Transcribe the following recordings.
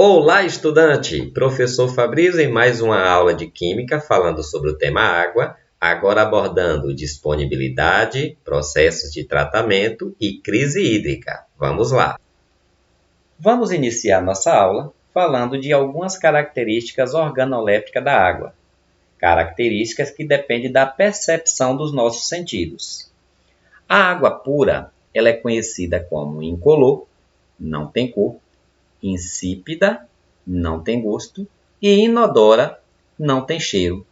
Olá, estudante! Professor Fabrício em mais uma aula de Química falando sobre o tema água, agora abordando disponibilidade, processos de tratamento e crise hídrica. Vamos lá! Vamos iniciar nossa aula falando de algumas características organolépticas da água. Características que dependem da percepção dos nossos sentidos. A água pura, ela é conhecida como incolor, não tem cor, insípida, não tem gosto, e inodora, não tem cheiro.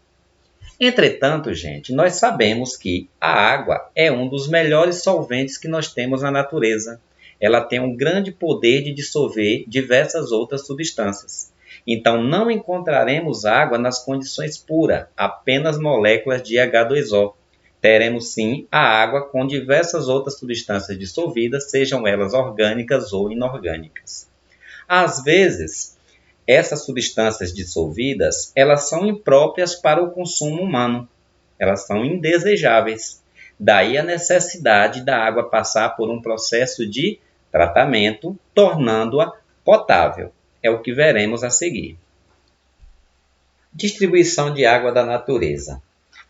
Entretanto, gente, nós sabemos que a água é um dos melhores solventes que nós temos na natureza. Ela tem um grande poder de dissolver diversas outras substâncias. Então, não encontraremos água nas condições puras, apenas moléculas de H2O. Teremos sim a água com diversas outras substâncias dissolvidas, sejam elas orgânicas ou inorgânicas. Às vezes, essas substâncias dissolvidas, elas são impróprias para o consumo humano. Elas são indesejáveis. Daí a necessidade da água passar por um processo de tratamento, tornando-a potável. É o que veremos a seguir. Distribuição de água da natureza.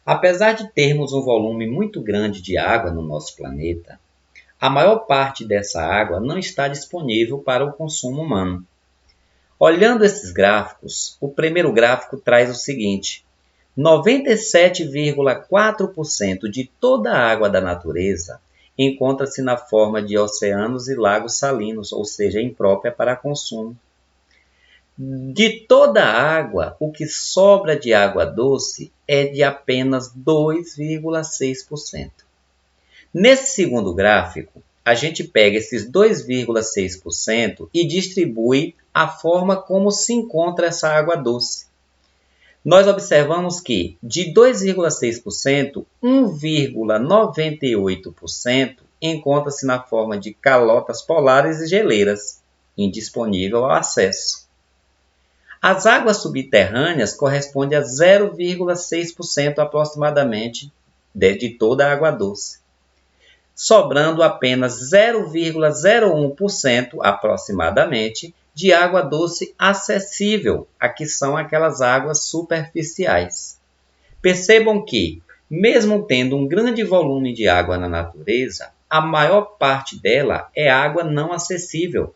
Apesar de termos um volume muito grande de água no nosso planeta, a maior parte dessa água não está disponível para o consumo humano. Olhando esses gráficos, o primeiro gráfico traz o seguinte: 97,4% de toda a água da natureza encontra-se na forma de oceanos e lagos salinos, ou seja, imprópria para consumo. De toda a água, o que sobra de água doce é de apenas 2,6%. Nesse segundo gráfico, a gente pega esses 2,6% e distribui a forma como se encontra essa água doce. Nós observamos que, de 2,6%, 1,98% encontra-se na forma de calotas polares e geleiras, indisponível ao acesso. As águas subterrâneas correspondem a 0,6% aproximadamente de toda a água doce, sobrando apenas 0,01% aproximadamente de água doce acessível, a que são aquelas águas superficiais. Percebam que, mesmo tendo um grande volume de água na natureza, a maior parte dela é água não acessível.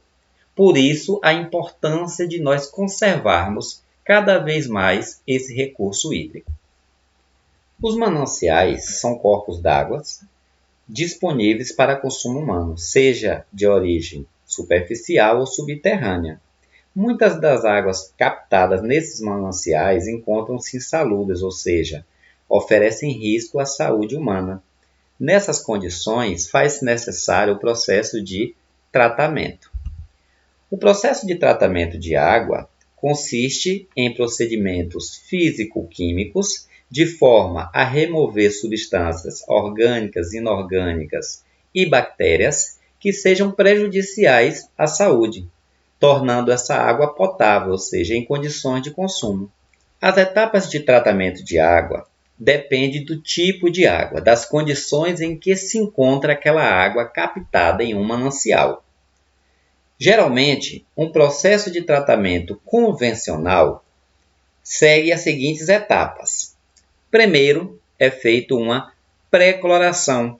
Por isso, a importância de nós conservarmos cada vez mais esse recurso hídrico. Os mananciais são corpos d'água disponíveis para consumo humano, seja de origem superficial ou subterrânea. Muitas das águas captadas nesses mananciais encontram-se insalubres, ou seja, oferecem risco à saúde humana. Nessas condições, faz-se necessário o processo de tratamento. O processo de tratamento de água consiste em procedimentos físico-químicos de forma a remover substâncias orgânicas, inorgânicas e bactérias que sejam prejudiciais à saúde, tornando essa água potável, ou seja, em condições de consumo. As etapas de tratamento de água dependem do tipo de água, das condições em que se encontra aquela água captada em um manancial. Geralmente, um processo de tratamento convencional segue as seguintes etapas. Primeiro, é feita uma pré-cloração.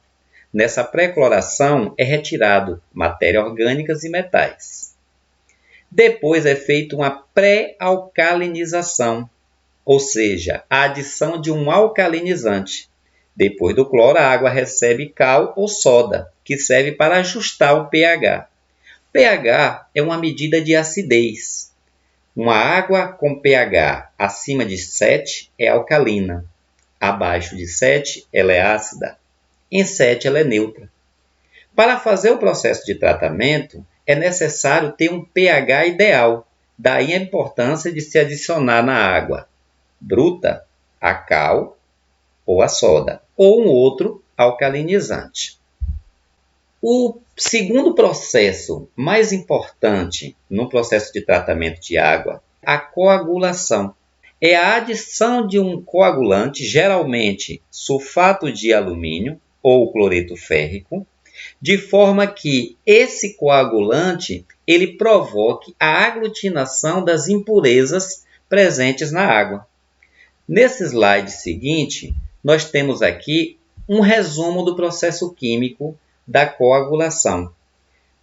Nessa pré-cloração é retirado matéria orgânicas e metais. Depois é feita uma pré-alcalinização, ou seja, a adição de um alcalinizante. Depois do cloro, a água recebe cal ou soda, que serve para ajustar o pH. pH é uma medida de acidez. Uma água com pH acima de 7 é alcalina. Abaixo de 7, ela é ácida. Em 7, ela é neutra. Para fazer o processo de tratamento, é necessário ter um pH ideal. Daí a importância de se adicionar na água bruta a cal ou a soda, ou um outro alcalinizante. O segundo processo mais importante no processo de tratamento de água é a coagulação. É a adição de um coagulante, geralmente sulfato de alumínio ou cloreto férrico, de forma que esse coagulante ele provoque a aglutinação das impurezas presentes na água. Nesse slide seguinte, nós temos aqui um resumo do processo químico da coagulação.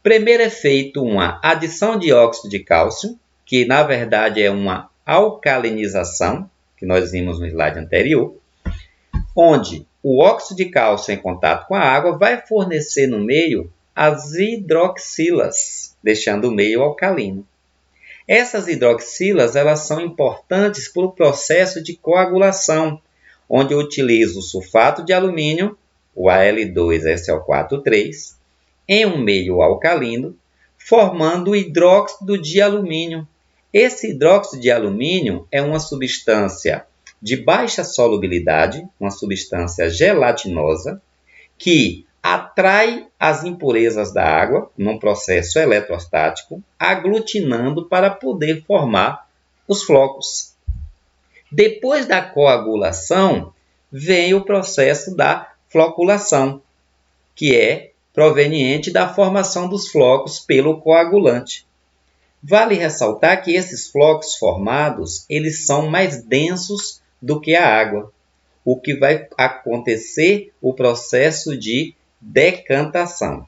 Primeiro é feito uma adição de óxido de cálcio, que na verdade é uma alcalinização, que nós vimos no slide anterior, onde o óxido de cálcio em contato com a água vai fornecer no meio as hidroxilas, deixando o meio alcalino. Essas hidroxilas elas são importantes para o processo de coagulação, onde eu utilizo o sulfato de alumínio, o Al2SO4,3, em um meio alcalino, formando o hidróxido de alumínio. Esse hidróxido de alumínio é uma substância de baixa solubilidade, uma substância gelatinosa, que atrai as impurezas da água num processo eletrostático, aglutinando para poder formar os flocos. Depois da coagulação, vem o processo da floculação, que é proveniente da formação dos flocos pelo coagulante. Vale ressaltar que esses flocos formados, eles são mais densos do que a água, o que vai acontecer o processo de decantação.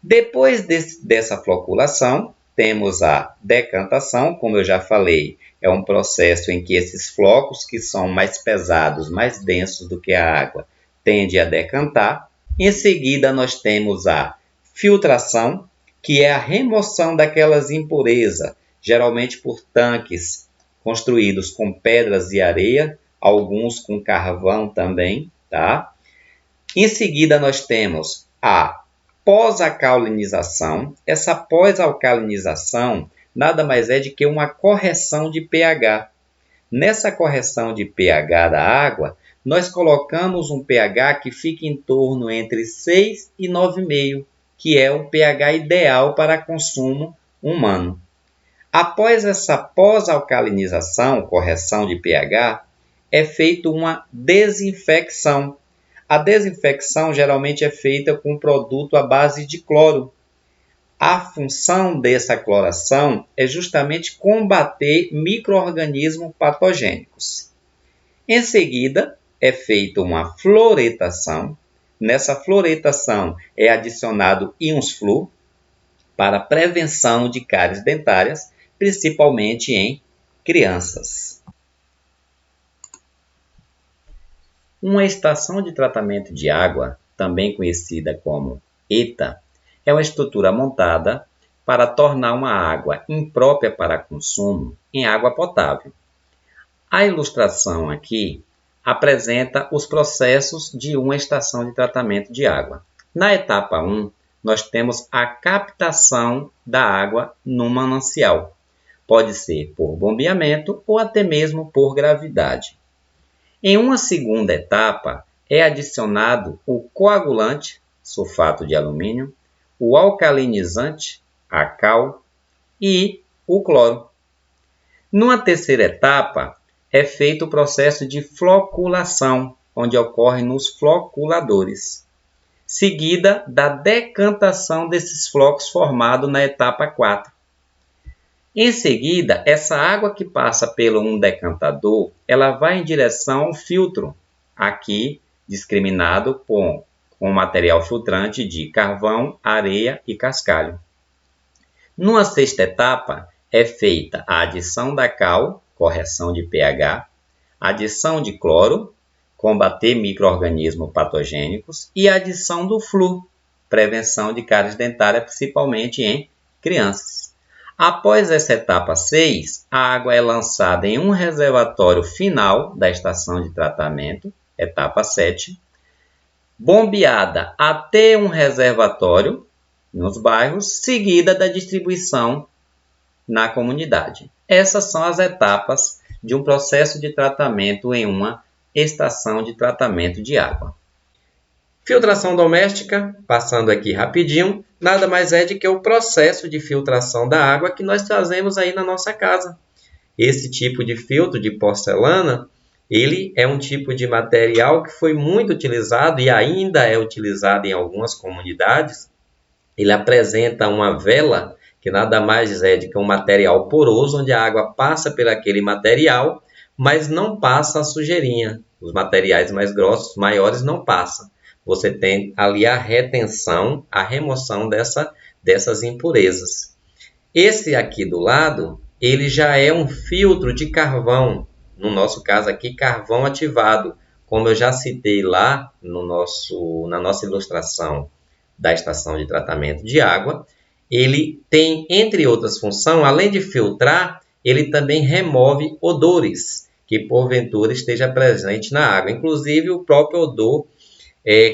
Depois dessa floculação, temos a decantação, como eu já falei, é um processo em que esses flocos que são mais pesados, mais densos do que a água, tendem a decantar. Em seguida, nós temos a filtração, que é a remoção daquelas impurezas, geralmente por tanques construídos com pedras e areia, alguns com carvão também, tá? Em seguida, nós temos a pós-alcalinização. Essa pós-alcalinização nada mais é do que uma correção de pH. Nessa correção de pH da água, nós colocamos um pH que fica em torno entre 6 e 9,5, que é o pH ideal para consumo humano. Após essa pós-alcalinização, correção de pH, é feita uma desinfecção. A desinfecção geralmente é feita com produto à base de cloro. A função dessa cloração é justamente combater micro-organismos patogênicos. Em seguida, é feita uma fluoretação. Nessa fluoretação é adicionado íons flúor para prevenção de cáries dentárias, principalmente em crianças. Uma estação de tratamento de água, também conhecida como ETA, é uma estrutura montada para tornar uma água imprópria para consumo em água potável. A ilustração aqui apresenta os processos de uma estação de tratamento de água. Na etapa 1, nós temos a captação da água no manancial. Pode ser por bombeamento ou até mesmo por gravidade. Em uma segunda etapa, é adicionado o coagulante, sulfato de alumínio, o alcalinizante, a cal, e o cloro. Numa terceira etapa, é feito o processo de floculação, onde ocorre nos floculadores, seguida da decantação desses flocos formados na etapa 4. Em seguida, essa água que passa pelo um decantador, ela vai em direção ao filtro, aqui discriminado com material filtrante de carvão, areia e cascalho. Numa sexta etapa, é feita a adição da cal, correção de pH, adição de cloro, combater micro-organismos patogênicos, e a adição do flúor, prevenção de cáries dentárias, principalmente em crianças. Após essa etapa 6, a água é lançada em um reservatório final da estação de tratamento, etapa 7, bombeada até um reservatório nos bairros, seguida da distribuição na comunidade. Essas são as etapas de um processo de tratamento em uma estação de tratamento de água. Filtração doméstica, passando aqui rapidinho, nada mais é do que o processo de filtração da água que nós trazemos aí na nossa casa. Esse tipo de filtro de porcelana, Ele é um tipo de material que foi muito utilizado e ainda é utilizado em algumas comunidades. Ele apresenta uma vela, que nada mais é do que um material poroso, onde a água passa por aquele material, mas não passa a sujeirinha. Os materiais mais grossos, maiores, não passam. Você tem ali a retenção, a remoção dessas impurezas. Esse aqui do lado, ele já é um filtro de carvão, no nosso caso aqui, carvão ativado, como eu já citei lá na nossa ilustração da estação de tratamento de água. Ele tem, entre outras funções, além de filtrar, ele também remove odores que porventura esteja presente na água, inclusive o próprio odor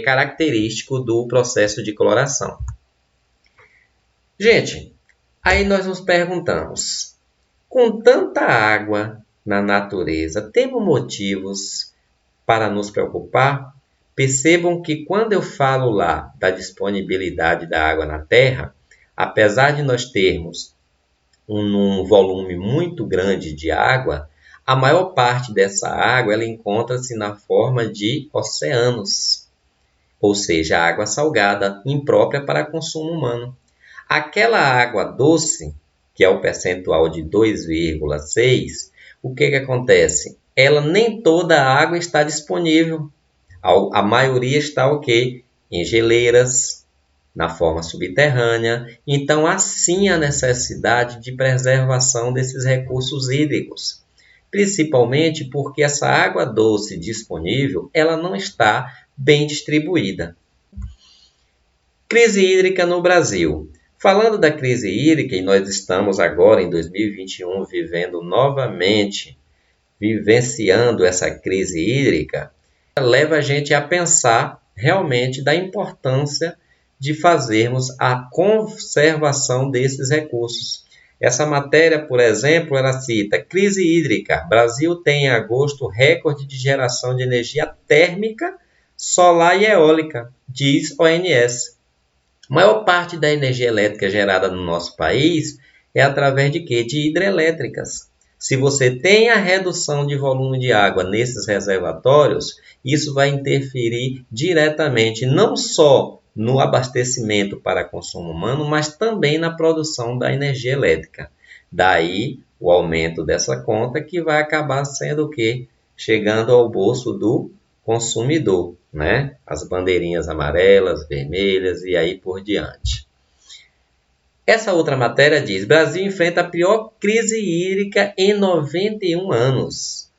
característico do processo de cloração. Gente, aí nós nos perguntamos, com tanta água na natureza, temos motivos para nos preocupar? Percebam que quando eu falo lá da disponibilidade da água na Terra, apesar de nós termos um volume muito grande de água, a maior parte dessa água ela encontra-se na forma de oceanos, ou seja, água salgada, imprópria para consumo humano. Aquela água doce, que é o percentual de 2,6, o que acontece? Ela nem toda a água está disponível. A maioria está em geleiras, na forma subterrânea. Então, assim a necessidade de preservação desses recursos hídricos. Principalmente porque essa água doce disponível, ela não está bem distribuída. Crise hídrica no Brasil. Falando da crise hídrica, e nós estamos agora em 2021 vivenciando essa crise hídrica, leva a gente a pensar realmente da importância de fazermos a conservação desses recursos. Essa matéria, por exemplo, ela cita crise hídrica. Brasil tem em agosto recorde de geração de energia térmica, solar e eólica, diz ONS. A maior parte da energia elétrica gerada no nosso país é através de quê? De hidrelétricas. Se você tem a redução de volume de água nesses reservatórios, isso vai interferir diretamente não só no abastecimento para consumo humano, mas também na produção da energia elétrica. Daí o aumento dessa conta que vai acabar sendo o quê? Chegando ao bolso do consumidor, né? As bandeirinhas amarelas, vermelhas e aí por diante. Essa outra matéria diz: Brasil enfrenta a pior crise hídrica em 91 anos.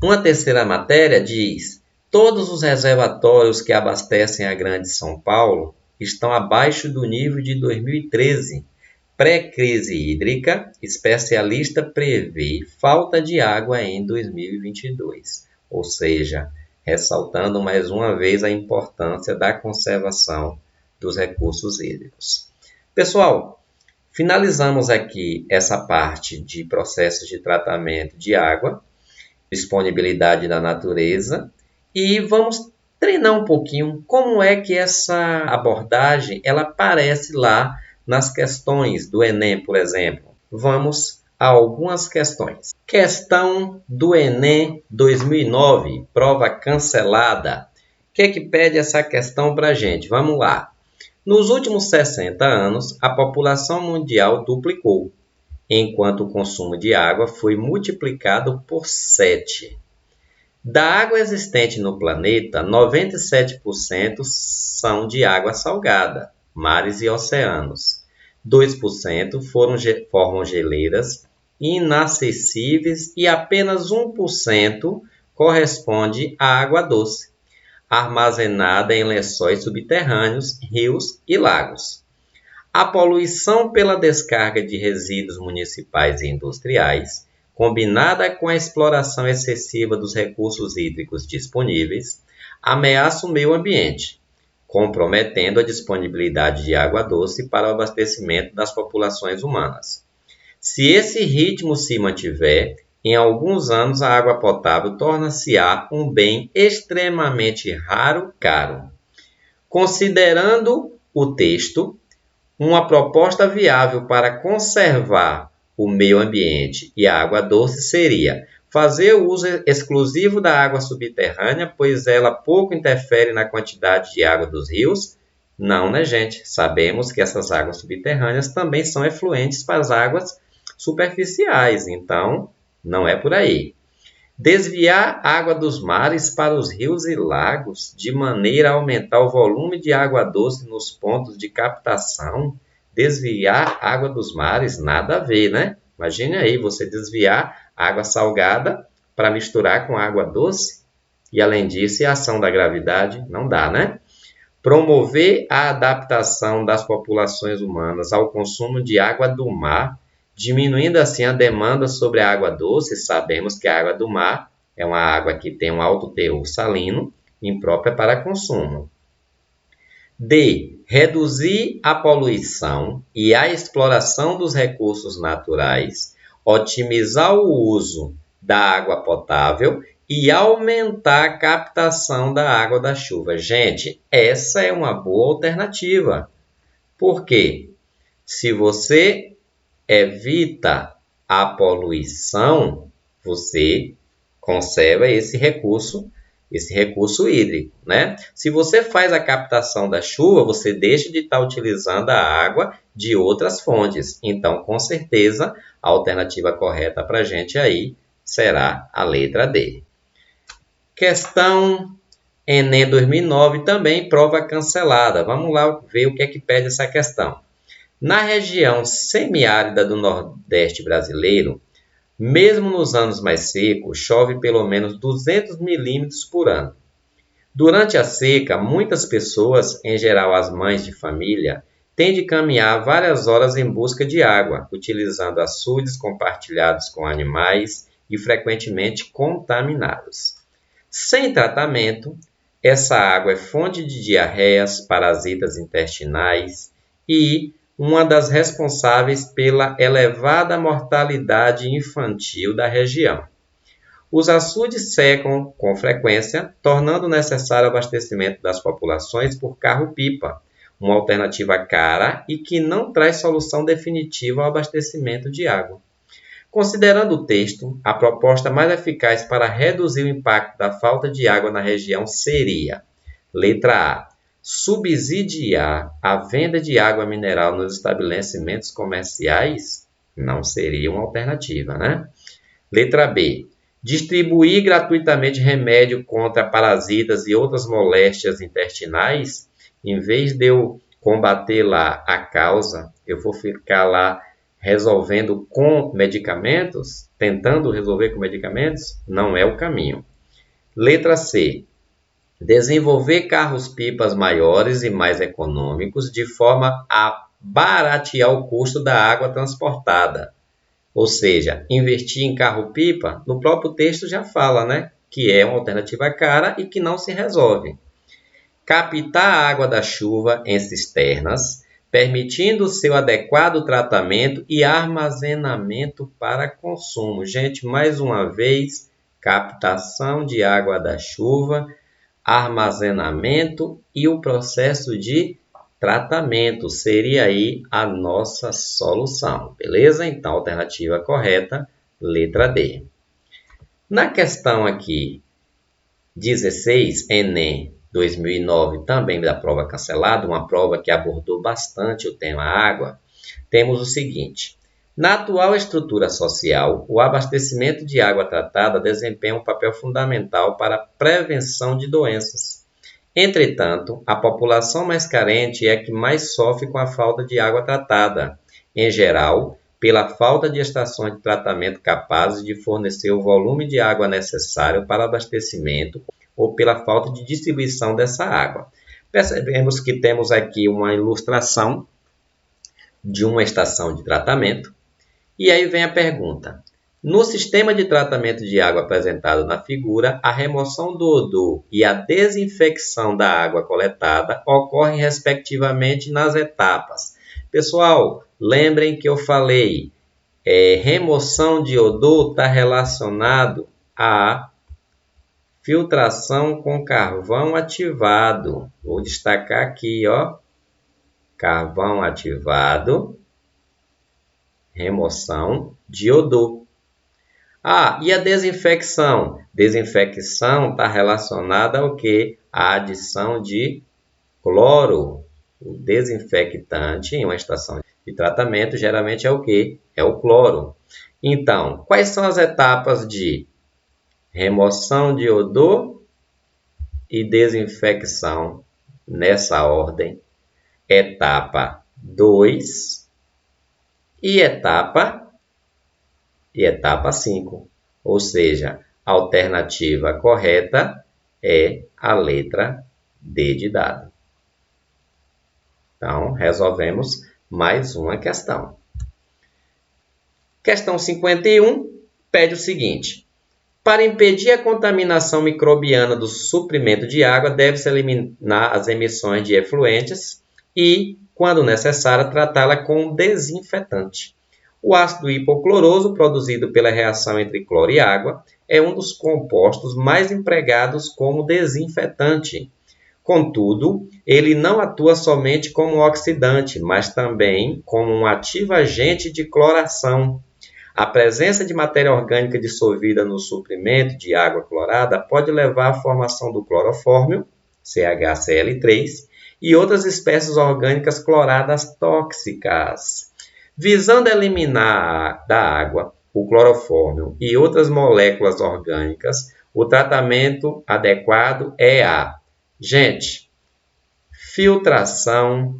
Uma terceira matéria diz: todos os reservatórios que abastecem a Grande São Paulo estão abaixo do nível de 2013. Pré-crise hídrica, especialista prevê falta de água em 2022. Ou seja, ressaltando mais uma vez a importância da conservação dos recursos hídricos. Pessoal, finalizamos aqui essa parte de processos de tratamento de água, disponibilidade da natureza, e vamos treinar um pouquinho como é que essa abordagem ela aparece lá nas questões do Enem, por exemplo. Vamos a algumas questões. Questão do Enem 2009, prova cancelada. O que é que pede essa questão para a gente? Vamos lá. Nos últimos 60 anos, a população mundial duplicou, enquanto o consumo de água foi multiplicado por 7. Da água existente no planeta, 97% são de água salgada, mares e oceanos. 2% formam geleiras inacessíveis e apenas 1% corresponde à água doce, armazenada em lençóis subterrâneos, rios e lagos. A poluição pela descarga de resíduos municipais e industriais, combinada com a exploração excessiva dos recursos hídricos disponíveis, ameaça o meio ambiente, comprometendo a disponibilidade de água doce para o abastecimento das populações humanas. Se esse ritmo se mantiver, em alguns anos a água potável torna-se-á um bem extremamente raro e caro. Considerando o texto, uma proposta viável para conservar o meio ambiente e a água doce seria Fazer o uso exclusivo da água subterrânea, pois ela pouco interfere na quantidade de água dos rios? Não, né, gente? Sabemos que essas águas subterrâneas também são efluentes para as águas superficiais, então não é por aí. Desviar água dos mares para os rios e lagos, de maneira a aumentar o volume de água doce nos pontos de captação. Desviar água dos mares, nada a ver, né? Imagine aí você desviar água salgada para misturar com água doce. E além disso, a ação da gravidade não dá, né? Promover a adaptação das populações humanas ao consumo de água do mar, diminuindo assim a demanda sobre a água doce. Sabemos que a água do mar é uma água que tem um alto teor salino, imprópria para consumo. D. Reduzir a poluição e a exploração dos recursos naturais, otimizar o uso da água potável e aumentar a captação da água da chuva. Gente, essa é uma boa alternativa. Por quê? Se você evita a poluição, você conserva esse recurso hídrico, né? Se você faz a captação da chuva, você deixa de estar utilizando a água de outras fontes. Então, com certeza, a alternativa correta para a gente aí será a letra D. Questão Enem 2009, também prova cancelada. Vamos lá ver o que é que pede essa questão. Na região semiárida do Nordeste brasileiro, mesmo nos anos mais secos, chove pelo menos 200 milímetros por ano. Durante a seca, muitas pessoas, em geral as mães de família, têm de caminhar várias horas em busca de água, utilizando açudes compartilhados com animais e frequentemente contaminados. Sem tratamento, essa água é fonte de diarreias, parasitas intestinais e uma das responsáveis pela elevada mortalidade infantil da região. Os açudes secam com frequência, tornando necessário o abastecimento das populações por carro-pipa, uma alternativa cara e que não traz solução definitiva ao abastecimento de água. Considerando o texto, a proposta mais eficaz para reduzir o impacto da falta de água na região seria: letra A. Subsidiar a venda de água mineral nos estabelecimentos comerciais? Não seria uma alternativa, né? Letra B. Distribuir gratuitamente remédio contra parasitas e outras moléstias intestinais? Em vez de eu combater lá a causa, eu vou ficar lá resolvendo com medicamentos, tentando resolver com medicamentos? Não é o caminho. Letra C. Desenvolver carros-pipas maiores e mais econômicos de forma a baratear o custo da água transportada. Ou seja, investir em carro-pipa, no próprio texto já fala, né? Que é uma alternativa cara e que não se resolve. Captar a água da chuva em cisternas, permitindo seu adequado tratamento e armazenamento para consumo. Gente, mais uma vez, captação de água da chuva, armazenamento e o processo de tratamento seria aí a nossa solução, beleza? Então, alternativa correta, letra D. Na questão aqui 16, Enem 2009, também da prova cancelada, uma prova que abordou bastante o tema água, temos o seguinte: na atual estrutura social, o abastecimento de água tratada desempenha um papel fundamental para a prevenção de doenças. Entretanto, a população mais carente é a que mais sofre com a falta de água tratada, em geral, pela falta de estações de tratamento capazes de fornecer o volume de água necessário para abastecimento ou pela falta de distribuição dessa água. Percebemos que temos aqui uma ilustração de uma estação de tratamento. E aí vem a pergunta: no sistema de tratamento de água apresentado na figura, a remoção do odor e a desinfecção da água coletada ocorrem respectivamente nas etapas. Pessoal, lembrem que eu falei, remoção de odor está relacionado à filtração com carvão ativado. Vou destacar aqui, ó, carvão ativado, remoção de odor. Ah, e a desinfecção? Desinfecção está relacionada ao quê? A adição de cloro. O desinfectante em uma estação de tratamento geralmente é o quê? É o cloro. Então, quais são as etapas de remoção de odor e desinfecção nessa ordem? Etapa 2 e etapa 5. Ou seja, a alternativa correta é a letra D de dado. Então, resolvemos mais uma questão. Questão 51 pede o seguinte: para impedir a contaminação microbiana do suprimento de água, deve-se eliminar as emissões de efluentes e, quando necessário, tratá-la com desinfetante. O ácido hipocloroso, produzido pela reação entre cloro e água, é um dos compostos mais empregados como desinfetante. Contudo, ele não atua somente como oxidante, mas também como um ativo agente de cloração. A presença de matéria orgânica dissolvida no suprimento de água clorada pode levar à formação do clorofórmio, CHCl3, e outras espécies orgânicas cloradas tóxicas. Visando eliminar da água o clorofórmio e outras moléculas orgânicas, o tratamento adequado é a, gente, filtração.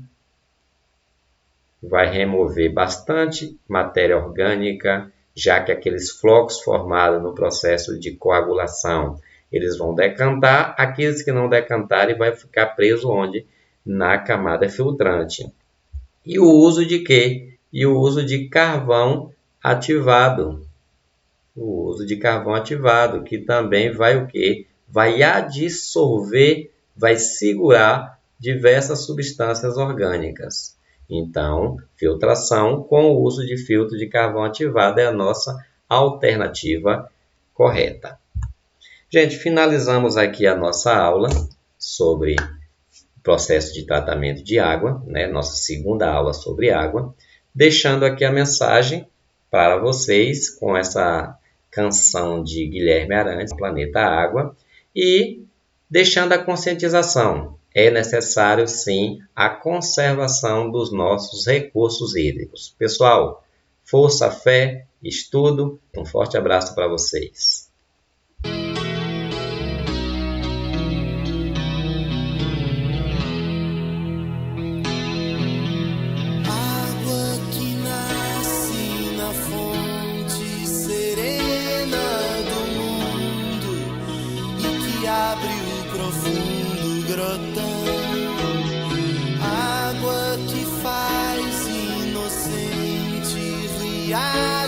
Vai remover bastante matéria orgânica, já que aqueles flocos formados no processo de coagulação, eles vão decantar. Aqueles que não decantarem vai ficar preso onde? Na camada filtrante. E o uso de quê? E o uso de carvão ativado. O uso de carvão ativado, que também vai o quê? Vai adsorver, vai segurar diversas substâncias orgânicas. Então, filtração com o uso de filtro de carvão ativado é a nossa alternativa correta. Gente, finalizamos aqui a nossa aula sobre o processo de tratamento de água, né? Nossa segunda aula sobre água, deixando aqui a mensagem para vocês com essa canção de Guilherme Arantes, Planeta Água, e deixando a conscientização. É necessário, sim, a conservação dos nossos recursos hídricos. Pessoal, força, fé, estudo. Um forte abraço para vocês. Água que nasce na fonte serena do mundo e que abre o profundo grotão. Água que faz inocente riar.